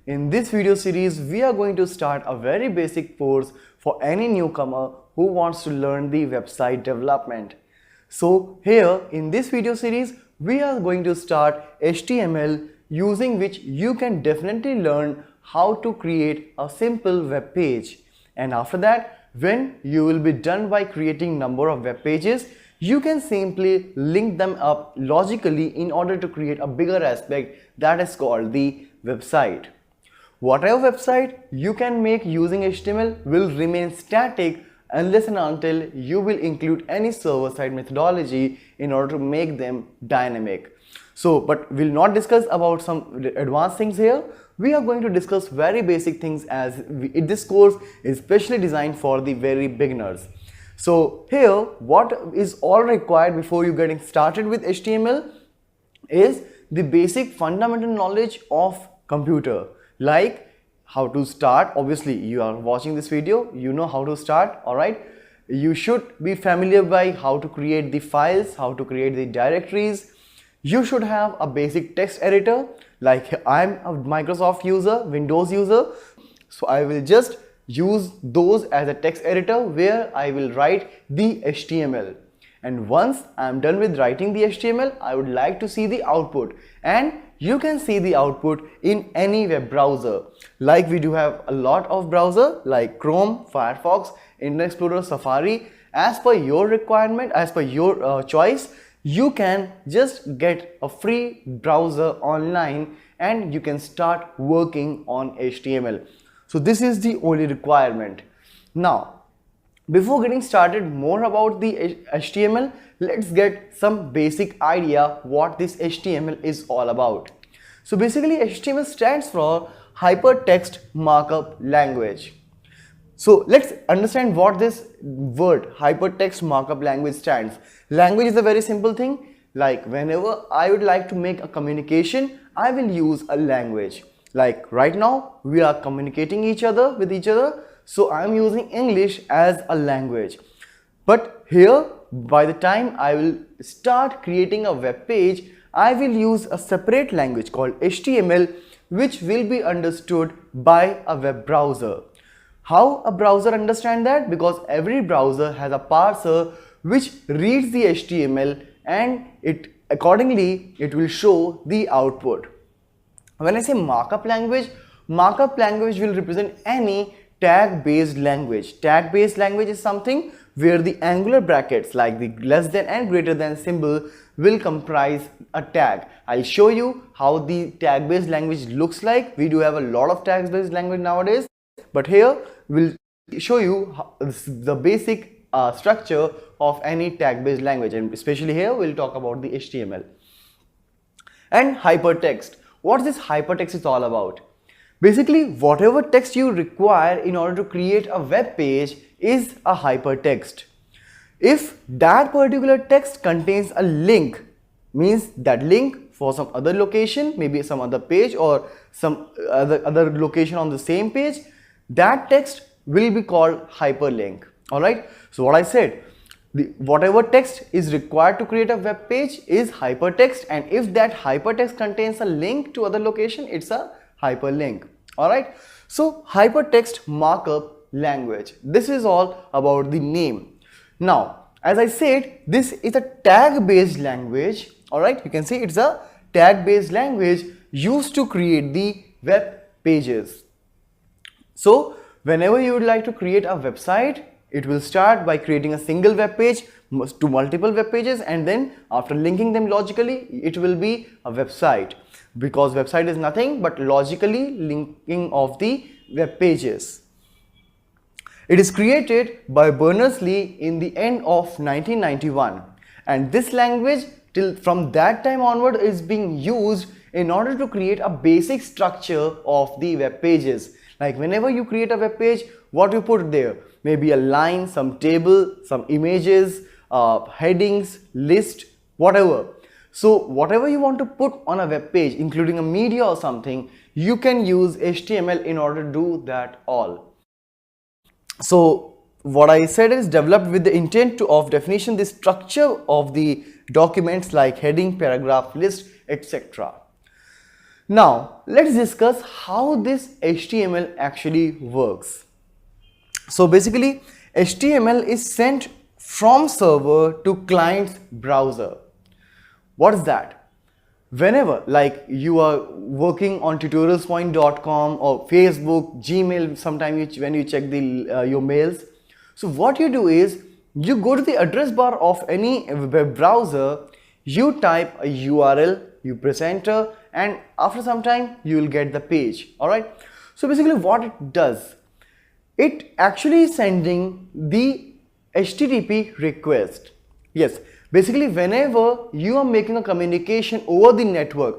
In this video series, we are going to start a very basic course for any newcomer who wants to learn the website development. So here in this video series, we are going to start HTML, using which you can definitely learn how to create a simple web page. And after that, when you will be done by creating number of web pages, you can simply link them up logically in order to create a bigger aspect that is called the website. Whatever website you can make using HTML will remain static unless and until you will include any server-side methodology in order to make them dynamic. But we'll not discuss about some advanced things here. We are going to discuss very basic things, as this course is specially designed for the very beginners. So here, what is all required before you getting started with HTML is the basic fundamental knowledge of computer, like how to start. Obviously, you are watching this video, you know how to start, alright? You should be familiar by how to create the files, how to create the directories. You should have a basic text editor, like I'm a Microsoft user, Windows user, so I will just use those as a text editor where I will write the HTML. And once I'm done with writing the HTML, I would like to see the output, and you can see the output in any web browser. Like we do have a lot of browser like Chrome, Firefox, Internet Explorer, Safari. As per your requirement, as per your choice, you can just get a free browser online and you can start working on HTML. So this is the only requirement. Now, before getting started more about the HTML, let's get some basic idea what this HTML is all about. So basically, HTML stands for Hypertext Markup Language. So let's understand what this word Hypertext Markup Language stands. Language is a very simple thing. Like whenever I would like to make a communication, I will use a language. Like right now, we are communicating with each other. So I'm using English as a language. But here, by the time I will start creating a web page, I will use a separate language called HTML, which will be understood by a web browser. How a browser understands that? Because every browser has a parser which reads the HTML and accordingly it will show the output. When I say markup language will represent any tag-based language. Tag-based language is something where the angular brackets like the less than and greater than symbol will comprise a tag. I'll show you how the tag-based language looks like. We do have a lot of tag-based language nowadays, but here we'll show you the basic structure of any tag-based language, and especially here we'll talk about the HTML. And hypertext. What this hypertext is all about? Basically, whatever text you require in order to create a web page is a hypertext. If that particular text contains a link, means that link for some other location, maybe some other page or some other location on the same page, that text will be called hyperlink. Alright, so what I said, whatever text is required to create a web page is hypertext, and if that hypertext contains a link to other location, it's a hyperlink. Alright, so hypertext markup language, this is all about the name. Now, as I said, this is a tag based language. Alright, you can see it's a tag based language used to create the web pages. So whenever you would like to create a website, it will start by creating a single web page to multiple web pages, and then after linking them logically, it will be a website, because website is nothing but logically linking of the web pages. It is created by Berners-Lee in the end of 1991, and this language from that time onward is being used in order to create a basic structure of the web pages. Like whenever you create a web page, what you put there? Maybe a line, some table, some images, headings, list, whatever. So whatever you want to put on a web page, including a media or something, you can use HTML in order to do that all. So what I said is developed with the intent of definition the structure of the documents like heading, paragraph, list, etc. Now let's discuss how this HTML actually works. So basically HTML is sent from server to client's browser. What is that? Whenever like you are working on tutorialspoint.com or Facebook, Gmail, sometime when you check the your mails, so what you do is you go to the address bar of any web browser, you type a URL, you press enter, and after some time you will get the page. Alright, so basically what it does, it actually is sending the HTTP request. Yes, basically whenever you are making a communication over the network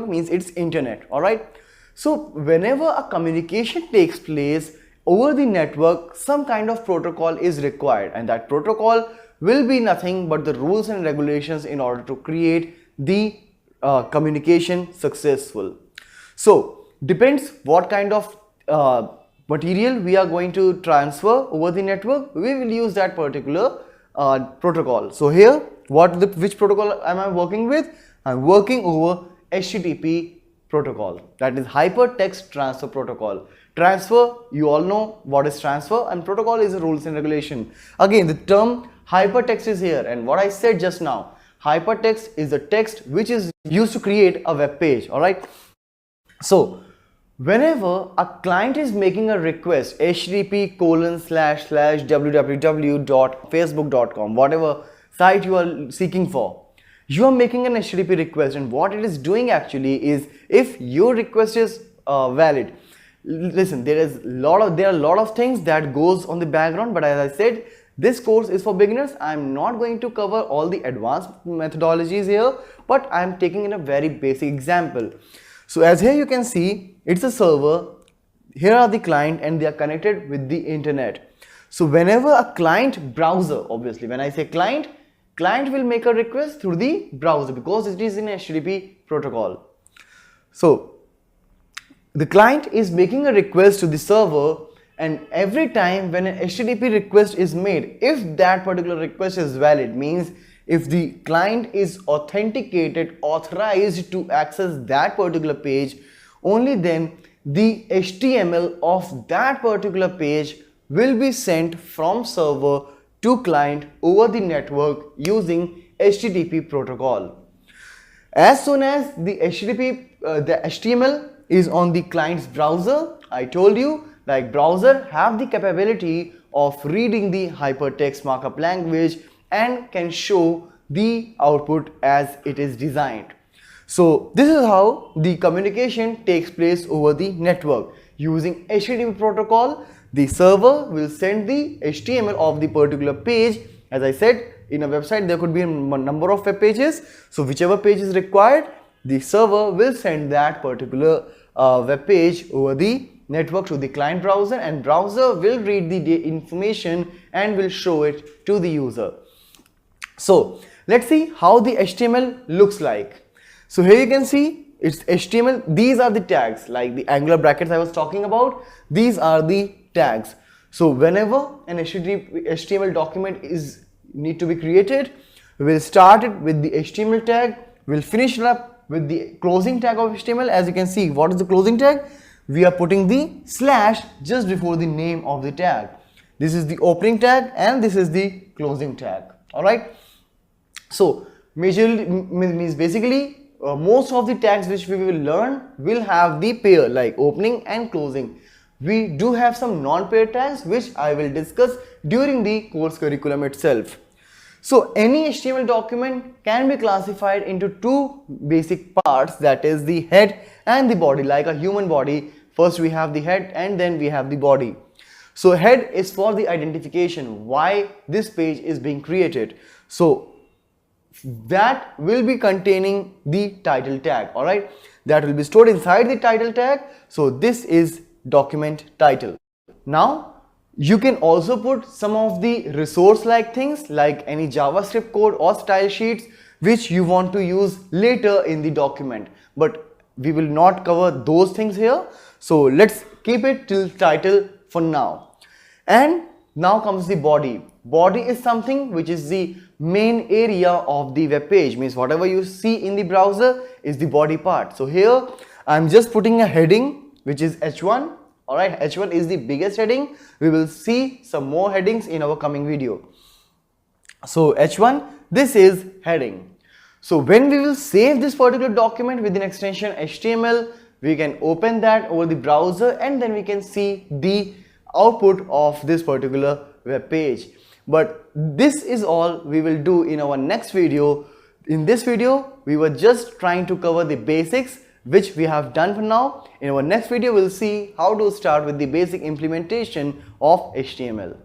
means it's internet. Alright, so whenever a communication takes place over the network, some kind of protocol is required, and that protocol will be nothing but the rules and regulations in order to create the communication successful. So depends what kind of material we are going to transfer over the network, we will use that particular protocol. So here which protocol am I working with? I'm working over HTTP protocol, that is hypertext transfer protocol. Transfer, you all know what is transfer, and protocol is a rules and regulation. Again, the term hypertext is here, and what I said just now, hypertext is the text which is used to create a web page. Alright, so whenever a client is making a request, http://www.facebook.com, whatever site you are seeking for, you are making an HTTP request, and what it is doing actually is, if your request is valid, listen, there are a lot of things that goes on the background, but as I said, this course is for beginners. I am not going to cover all the advanced methodologies here, but I am taking in a very basic example. So as here you can see, it's a server, here are the client, and they are connected with the internet. So whenever a client browser, obviously when I say client will make a request through the browser because it is in HTTP protocol. So the client is making a request to the server, and every time when an HTTP request is made, if that particular request is valid, means if the client is authorized to access that particular page, only then the HTML of that particular page will be sent from server to client over the network using HTTP protocol. As soon as the HTML is on the client's browser, I told you, like browser have the capability of reading the hypertext markup language and can show the output as it is designed. So this is how the communication takes place over the network. Using HTTP protocol, the server will send the HTML of the particular page. As I said, in a website there could be a number of web pages, so whichever page is required, the server will send that particular web page over the network to the client browser, and browser will read the information and will show it to the user. So let's see how the HTML looks like. So here you can see it's HTML. These are the tags, like the angular brackets I was talking about. These are the tags. So whenever an HTML document is need to be created, we'll start it with the HTML tag, we'll finish it up with the closing tag of HTML. As you can see, what is the closing tag? We are putting the slash just before the name of the tag. This is the opening tag and this is the closing tag. Alright, so majorly means basically most of the tags which we will learn will have the pair, like opening and closing. We do have some non-pair tags which I will discuss during the course curriculum itself. So any HTML document can be classified into two basic parts, that is the head and the body. Like a human body, first we have the head and then we have the body. So head is for the identification, why this page is being created. So that will be containing the title tag. Alright, that will be stored inside the title tag. So this is document title. Now you can also put some of the resource like things like any JavaScript code or style sheets which you want to use later in the document, but we will not cover those things here. So let's keep it till title for now. And now comes the body. Body is something which is the main area of the web page, means whatever you see in the browser is the body part. So here I'm just putting a heading which is H1. Alright, H1 is the biggest heading. We will see some more headings in our coming video. So H1, this is heading. So when we will save this particular document with an extension HTML, we can open that over the browser and then we can see the output of this particular web page. But this is all we will do in our next video. In this video, we were just trying to cover the basics, which we have done for now. In our next video, we'll see how to start with the basic implementation of HTML.